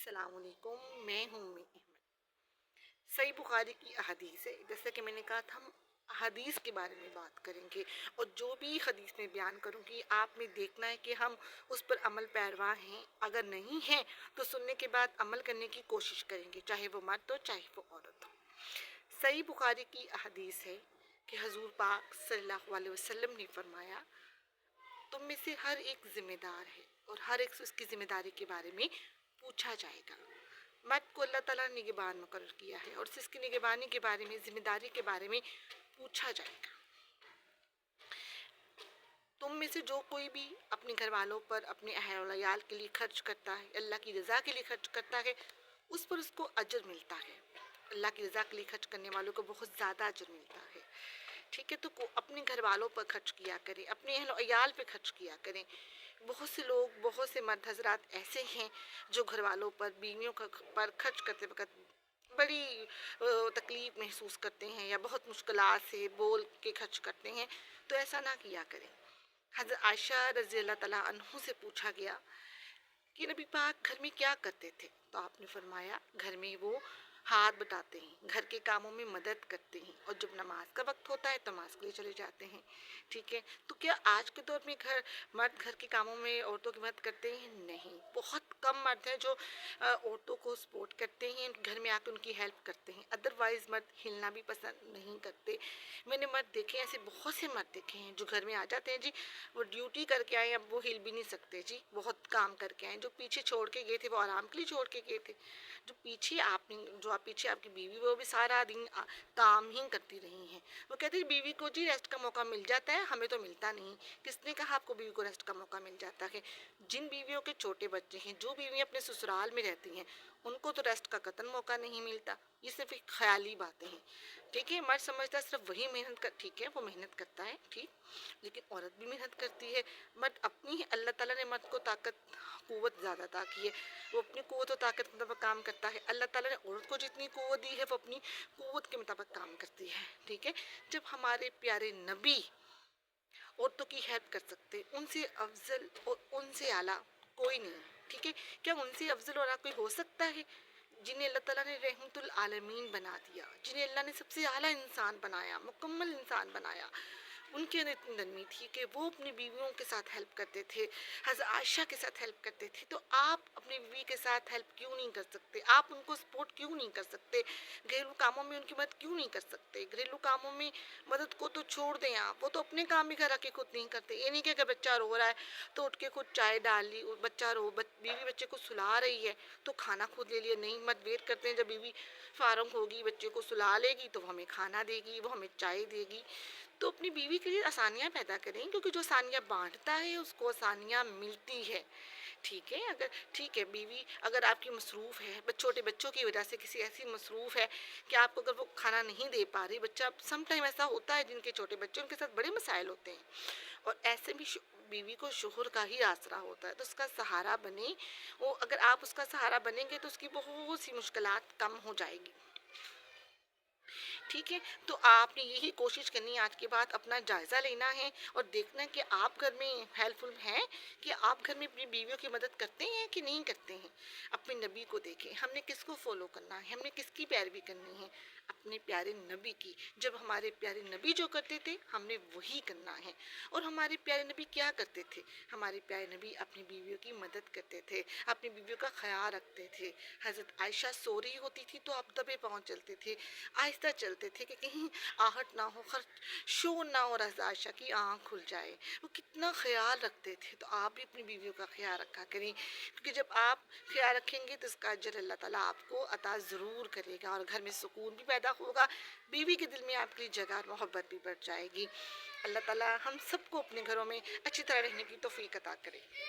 अस्सलाम वालेकुम। मैं हूँ उम्मी अहमद। सही बुखारी की अहदीस है। जैसे कि मैंने कहा था, हम हदीस के बारे में बात करेंगे और जो भी हदीस में बयान करूँगी आपने देखना है कि हम उस पर अमल पैरवा हैं। अगर नहीं हैं तो सुनने के बाद अमल करने की कोशिश करेंगे, चाहे वो मर्द हो चाहे वो औरत हो। सही बुखारी की अहदीस है कि हजूर पाक सल्लल्लाहु अलैहि वसल्लम ने फरमाया, तुम में से हर एक जिम्मेदार है और हर एक से उसकी जिम्मेदारी के बारे में पूछा जाएगा। मर्द को अल्लाह ताला ने निगहबान मुकर्रर किया है और इसकी निगहबानी के बारे में, जिम्मेदारी के बारे में पूछा जाएगा। तुम में से जो कोई भी अपने घर वालों पर, अपने अहल व अयाल के लिए खर्च करता है, अल्लाह की रज़ा के लिए खर्च करता है, उस पर उसको अजर मिलता है। अल्लाह की रज़ा के लिए खर्च करने वालों को बहुत ज़्यादा अजर मिलता है। ठीक है, तो अपने घर वालों पर खर्च किया करें, अपने अहल व अयाल पर खर्च किया करें। बहुत से लोग, बहुत से मर्द हजरात ऐसे हैं जो घर वालों पर, बीवियों पर खर्च करते वक्त बड़ी तकलीफ़ महसूस करते हैं या बहुत मुश्किलात से बोल के खर्च करते हैं। तो ऐसा ना किया करें। हज़रत आयशा रज़ी अल्लाह तआला अन्हु से पूछा गया कि नबी पाक घर में क्या करते थे, तो आपने फरमाया घर में वो हाथ बटाते हैं, घर के कामों में मदद करते हैं और जब नमाज का वक्त होता है तो नमाज के लिए चले जाते हैं। ठीक है, तो क्या आज के दौर में मर्द घर के कामों में औरतों की मदद करते हैं? नहीं, बहुत कम मर्द हैं जो औरतों को सपोर्ट करते हैं, घर में आकर उनकी हेल्प करते हैं। अदरवाइज़ मर्द हिलना भी पसंद नहीं करते। मैंने मर्द देखे, ऐसे बहुत से मर्द देखे हैं जो घर में आ जाते हैं जी, वो ड्यूटी करके आए, अब वो हिल भी नहीं सकते जी, बहुत काम करके आए। जो पीछे छोड़ के गए थे वो आराम के लिए छोड़ के गए थे। जो आप पीछे आपकी बीवी, वो भी सारा दिन काम ही करती रही हैं। वो कहती है बीवी को जी रेस्ट का मौका मिल जाता है, हमें तो मिलता नहीं। किसने कहा आपको बीवी को रेस्ट का मौका मिल जाता है? जिन बीवियों के छोटे बच्चे हैं, जो बीवियाँ अपने ससुराल में रहती हैं, उनको तो रेस्ट का कतई मौका नहीं मिलता। ये सिर्फ एक ख्याली बातें हैं। ठीक है, मर्द समझता सिर्फ वही मेहनत कर, ठीक है वो मेहनत करता है, ठीक, लेकिन औरत भी मेहनत करती है। मर्द अपनी ही, अल्लाह ताला ने मर्द को ताकत, कुव्वत ज़्यादा अता की है, वो अपनी कुव्वत और ताकत के मुताबिक काम करता है। अल्लाह ताला ने औरत को जितनी कुव्वत दी है वो अपनी कुव्वत के मुताबिक काम करती है। ठीक है, जब हमारे प्यारे नबी औरतों की हेल्प कर सकते, उनसे अफजल और उनसे आला कोई नहीं। ठीक है, क्या उनसे अफजल और आला कोई हो सकता है? जिन्हें अल्लाह ताला ने रहमतुल आलमीन बना दिया, जिन्हें अल्लाह ने सबसे आला इंसान बनाया, मुकम्मल इंसान बनाया, उनके अंदर इतनी नरमी थी कि वो अपनी बीवियों के साथ हेल्प करते थे, हज़रत आयशा के साथ हेल्प करते थे। तो आप अपनी बीवी के साथ हेल्प क्यों नहीं कर सकते? आप उनको सपोर्ट क्यों नहीं कर सकते? घरेलू कामों में उनकी मदद क्यों नहीं कर सकते? घरेलू कामों में मदद को तो छोड़ दें आप, वो तो अपने काम भी घर आके खुद नहीं करते। ये नहीं कि अगर बच्चा रो रहा है तो उठ के खुद चाय डाल ली, बीवी बच्चे को सुला रही है तो खाना खुद ले लिया। नहीं, मत वेट करते हैं जब बीवी फारग होगी, बच्चे को सुला लेगी तो वो हमें खाना देगी, वो हमें चाय देगी। तो अपनी बीवी के लिए आसानियाँ पैदा करें, क्योंकि जो आसानियाँ बांटता है उसको आसानियाँ मिलती है। ठीक है, बीवी अगर आपकी मसरूफ़ है, छोटे बच्चों की वजह से किसी ऐसी मसरूफ़ है कि आपको अगर वो खाना नहीं दे पा रही, बच्चा, सम टाइम ऐसा होता है जिनके छोटे बच्चे, उनके साथ बड़े मसाइल होते हैं, और ऐसे भी बीवी को शोहर का ही आसरा होता है, तो उसका सहारा बने। वो, अगर आप उसका सहारा बनेंगे तो उसकी बहुत सी मुश्किलात कम हो जाएगी। ठीक है, तो आपने यही कोशिश करनी है, आज के बाद अपना जायज़ा लेना है और देखना है कि आप घर में हेल्पफुल हैं, कि आप घर में अपनी बीवियों की मदद करते हैं कि नहीं करते हैं। अपने नबी को देखें, हमने किसको फॉलो करना है, हमने किसकी पैरवी करनी है? अपने प्यारे नबी की। जब हमारे प्यारे नबी जो करते थे हमने वही करना है। और हमारे प्यारे नबी क्या करते थे? हमारे प्यारे नबी अपनी बीवियों की मदद करते थे, अपनी बीवियों का ख्याल रखते थे। हज़रत आयशा सो रही होती थी तो आप दबे पाँव चलते थे, आहिस्ता चलते थे कि कहीं आहट ना हो, शोर ना हो, हज़रत आयशा की आँख खुल जाए। वो कितना ख्याल रखते थे। तो आप भी अपनी बीवियों का ख्याल रखा करें, क्योंकि जब आप ख्याल रखेंगे तो इसका अजर अल्लाह ताला आपको अता ज़रूर करेगा और घर में सुकून भी पैदा होगा, बीवी के दिल में आपकी जगह और मोहब्बत भी बढ़ जाएगी। अल्लाह ताला हम सबको अपने घरों में अच्छी तरह रहने की तौफीक अता करे।